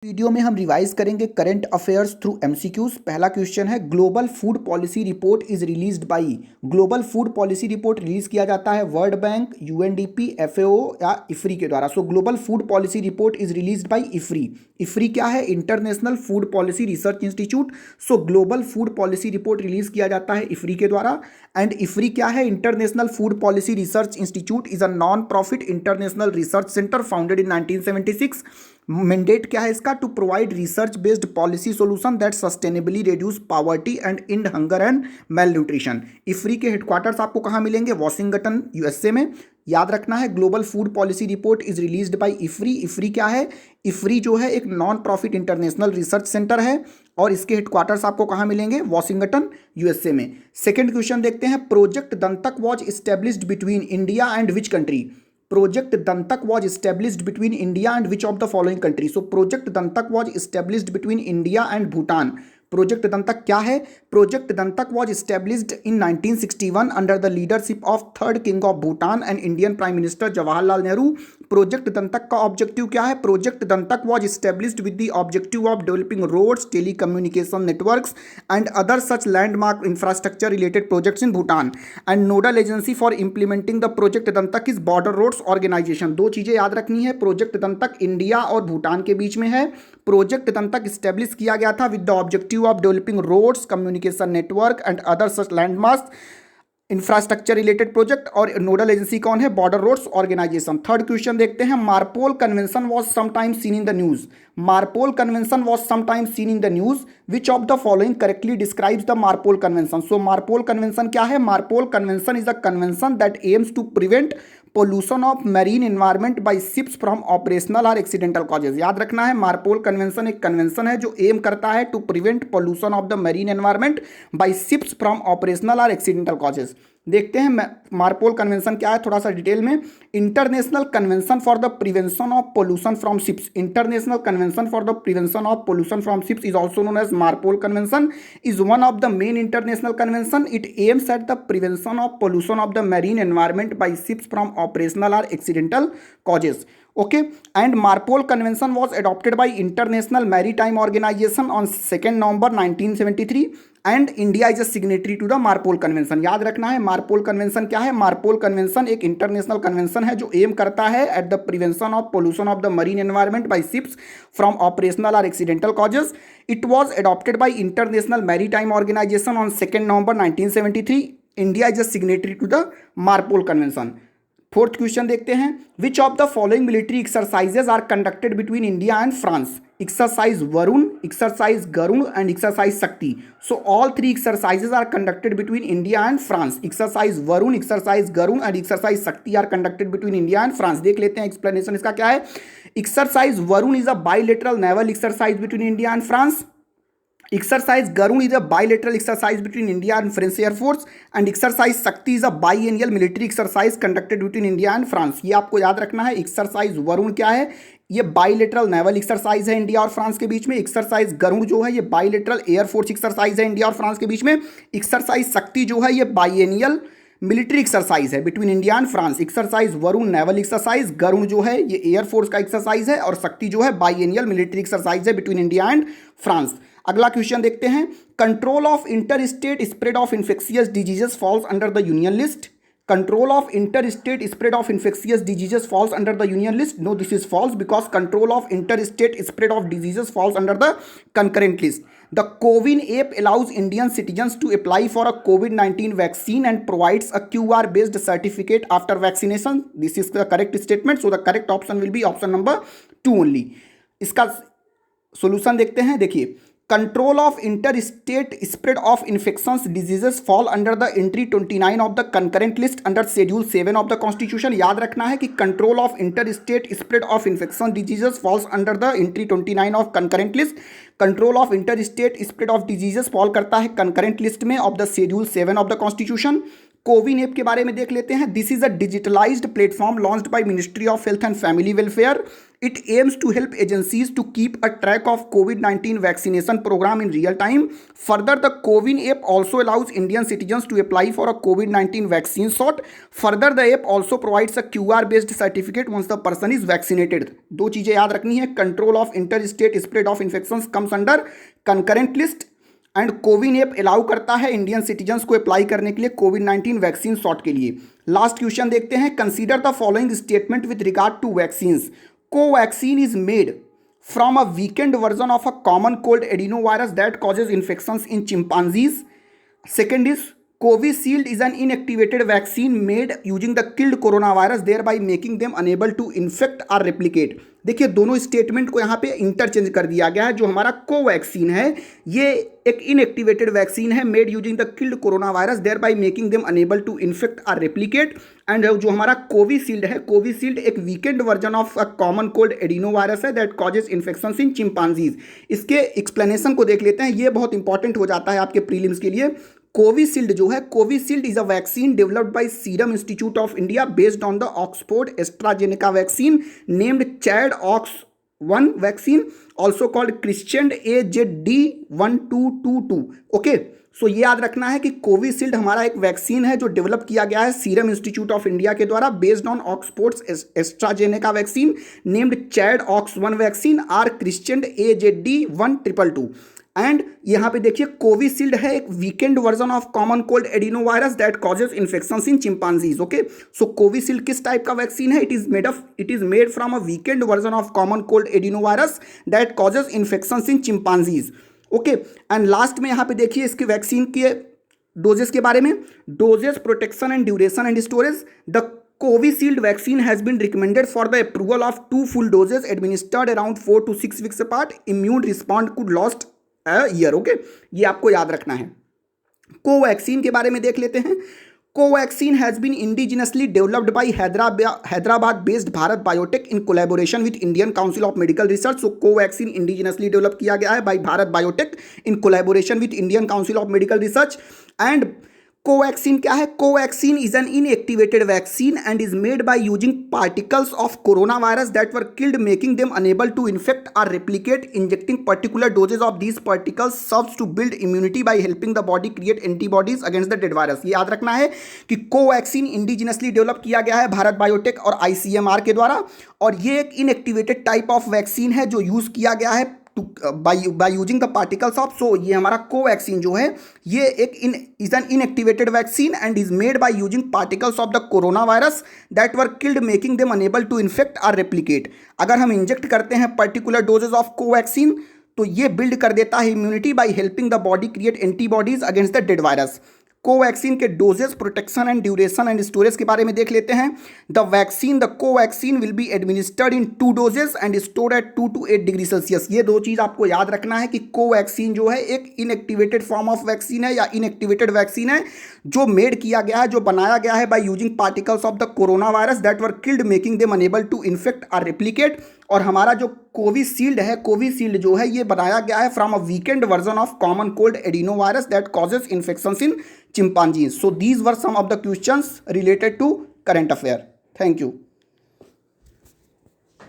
Video में हम revise करेंगे करंट अफेयर्स थ्रू एमसीक्यूज। पहला क्वेश्चन है, global food policy report is released by. Global food policy report release किया जाता है वर्ल्ड बैंक, यूएनडीपी, एफएओ या इफ्री के द्वारा। So global food policy report is released by IFPRI. IFPRI क्या है? International Food Policy Research Institute. So global food policy report release किया जाता है इफ्री के द्वारा। एंड इफ्री क्या है? International Food Policy Research Institute is a non profit international research center founded in 1976। Mandate क्या है इसका? To provide research based policy solution that sustainably reduce poverty and end hunger and malnutrition. IFPRI के headquarters आपको कहाँ मिलेंगे? Washington, USA में। याद रखना है, global food policy report is released by IFPRI. IFPRI क्या है? इफ्री जो है एक non profit international research center है और इसके हेडक्वार्टर्स आपको कहाँ मिलेंगे? वॉशिंगटन, यूएसए में। सेकेंड क्वेश्चन देखते हैं, project Dantak was established between India and which country? Project Dantak was established between India and which of the following countries? So Project Dantak was established between India and Bhutan. Project Dantak क्या है? Project Dantak was established in 1961 under the leadership of third king of Bhutan and Indian prime minister Jawaharlal Nehru. Project Dantak का objective क्या है? Project Dantak was established with the objective of developing roads, telecommunication networks and other such landmark infrastructure related projects in Bhutan. And nodal agency for implementing the project Dantak is Border roads Organisation. दो चीजें याद रखनी है, project दंतक India और भूटान के बीच में है। प्रोजेक्ट दंतक स्टैब्लिश किया गया था with the objective of developing roads, communication network and other such landmark infrastructure related project. और नोडल एजेंसी कौन है? Border roads organisation. Third question देखते हैं, MARPOL convention was sometimes seen in the news. MARPOL convention was sometimes seen in the news, which of the following correctly describes the MARPOL convention? So MARPOL convention क्या है? MARPOL convention is a convention that aims to prevent pollution of marine environment by ships from operational और accidental causes. याद रखना है, MARPOL convention एक convention है जो aim करता है to prevent pollution of the marine environment by ships from operational और एक्सीडेंटल कॉजेज। देखते हैं मार्पोल कन्वेंशन क्या है थोड़ा सा डिटेल में। International Convention for the prevention of Pollution from Ships. International Convention for the prevention of Pollution from Ships is also known as Marpol convention, is one of the main international convention. It aims at the prevention of pollution of the marine environment by ships from operational और accidental causes. Okay, and Marpol Convention was adopted by International Maritime Organization on 2nd November 1973 and India is a signatory to the Marpol Convention. याद रखना है, MARPOL convention क्या है? MARPOL convention एक international convention है जो aim करता है at the prevention of pollution of the marine environment by ships from operational और accidental causes. It was adopted by International Maritime Organization on 2nd November 1973. India is a signatory to the MARPOL convention. Fourth question देखते हैं, which of the following military exercises are conducted between India and France? Exercise Varun, exercise Garud and exercise Shakti. So all three exercises are conducted between India and France. Exercise Varun, exercise Garud and exercise Shakti are conducted between India and France. देख लेते हैं explanation इसका क्या है। Exercise Varun is a bilateral naval exercise between India and France. Exercise Garud is a bilateral exercise between India and French Air Force, and exercise Shakti is a biennial military exercise conducted between India and France. ये आपको याद रखना है। Exercise Varun क्या है? ये bilateral naval exercise है India और फ्रांस के बीच में। एक्सरसाइज गरुड़ जो है ये बाइलेटरल एयरफोर्स एक्सरसाइज है इंडिया और फ्रांस के बीच में। एक्सरसाइज शक्ति जो है ये बाइएनियल मिलिट्री एक्सरसाइज है between India and France. Exercise Varun naval exercise, Garuda जो है ये एयरफोर्स का एक्सरसाइज है और शक्ति जो है बाइएनियल मिलिट्री एक्सरसाइज है बिटवीन इंडिया एंड फ्रांस। अगला क्वेश्चन देखते हैं, control of inter state spread of infectious diseases falls under the union list. Control of interstate spread of infectious diseases falls under the union list. No, this is false because control of interstate spread of diseases falls under the concurrent list. The CoWIN app allows Indian citizens to apply for a COVID-19 vaccine and provides a QR-based certificate after vaccination. This is the correct statement. So the correct option will be option number 2 only. इसका solution देखते हैं। देखिए, control of inter state spread of infections diseases fall under the entry 29 of the concurrent list under schedule 7 of the constitution. याद रखना है कि control of inter state spread of infection diseases falls under the entry 29 of concurrent list. Control of inter state spread of diseases fall करता है concurrent list में of the schedule 7 of the constitution. CoWIN app के बारे में देख लेते हैं। This is a digitalised platform launched by ministry of health and family welfare. It aims to help agencies to keep a track of COVID-19 vaccination program in real time. Further, the CoWIN app also allows Indian citizens to apply for a COVID-19 vaccine shot. Further, the app also provides a QR-based certificate once the person is vaccinated. दो चीज़ें याद रखनी है, control of inter-state spread of infections comes under concurrent list and CoWIN app allow करता है Indian citizens को apply करने के लिए कोविड-19 वैक्सीन शॉट के लिए। लास्ट क्वेश्चन देखते हैं, consider the following statement with regard to vaccines. Covaxin is made from a weakened version of a common cold adenovirus that causes infections in chimpanzees. Second is Covishield is an inactivated vaccine made using the killed coronavirus, thereby making them unable to infect or replicate. देखिए दोनों statement को यहाँ पे interchange कर दिया गया है। जो हमारा कोवैक्सीन है ये एक इनएक्टिवेटेड वैक्सीन है made using the killed coronavirus thereby making them unable to infect और रेप्लिकेट। एंड जो हमारा कोविशील्ड है, कोविशील्ड एक weakened version of a common cold adeno virus है that causes infection in chimpanzees. इसके explanation को देख लेते हैं, ये बहुत इंपॉर्टेंट हो जाता है आपके प्रीलिम्स के लिए। कोविशील्ड जो है, Covishield is a vaccine developed by Serum Institute of India based on the Oxford AstraZeneca vaccine named Chad aux 1 vaccine also called christened AZD1222। Okay, so ये याद रखना है कि कोविशील्ड हमारा एक वैक्सीन है जो डेवलप किया गया है सीरम इंस्टीट्यूट ऑफ इंडिया के द्वारा based on Oxford AstraZeneca vaccine named Chad aux 1 vaccine are christened AZD1222। And यहाँ पे देखिए कोविशील्ड है एक weakened version of common cold adeno virus that causes infections in chimpanzees. Okay, so Covishield किस type का vaccine है? It is made from a weakened version of common cold adeno virus that causes infections in chimpanzees. Okay, and last में यहाँ पे देखिए इसके vaccine के doses के बारे में, doses, protection and duration and storage. The Covishield vaccine has been recommended for the approval of 2 full doses administered around 4 to 6 weeks apart. Immune response could last a year. Okay, ये आपको याद रखना है। Covaxin के बारे में देख लेते हैं। Covaxin has been indigenously developed by Hyderabad based Bharat Biotech in collaboration with Indian Council of Medical Research. So Covaxin indigenously develop किया गया है by Bharat Biotech in collaboration with Indian Council of Medical Research. And Covaxin क्या है? Covaxin is an inactivated vaccine and is made by using particles of corona virus that were killed making them unable to infect और replicate. Injecting particular doses of these particles serves to build immunity by helping the body create antibodies against the dead virus. ये याद रखना है कि Covaxin indigenously develop किया गया है Bharat biotech और ICMR के द्वारा, और ये एक इनएक्टिवेटेड टाइप ऑफ वैक्सीन है जो यूज किया गया है by using the particles of। so ये हमारा कोवैक्सीन जो है ये एक is an inactivated vaccine and is made by using particles of the coronavirus that were killed making them unable to infect or replicate। अगर हम इंजेक्ट करते हैं पर्टिकुलर डोजेज ऑफ कोवैक्सीन तो ये बिल्ड कर देता है immunity by helping the body create antibodies against the dead virus. Covaxin के doses, protection and duration and storage के बारे में देख लेते हैं। The Covaxin will be administered in 2 doses and stored at 2 to 8 degree Celsius. ये दो चीज़ आपको याद रखना है कि कोवैक्सीन जो है एक इनएक्टिवेटेड फॉर्म ऑफ वैक्सीन है या इनएक्टिवेटेड वैक्सीन है जो मेड किया गया है, जो बनाया गया है by using particles of the corona virus that were killed making them unable to infect और रेप्लिकेट। और हमारा जो कोविशील्ड है, कोविशील्ड जो है ये बनाया गया है from a weakened version of common cold adeno virus that causes infections in chimpanzees. So these were some of the questions related to current affair. Thank you.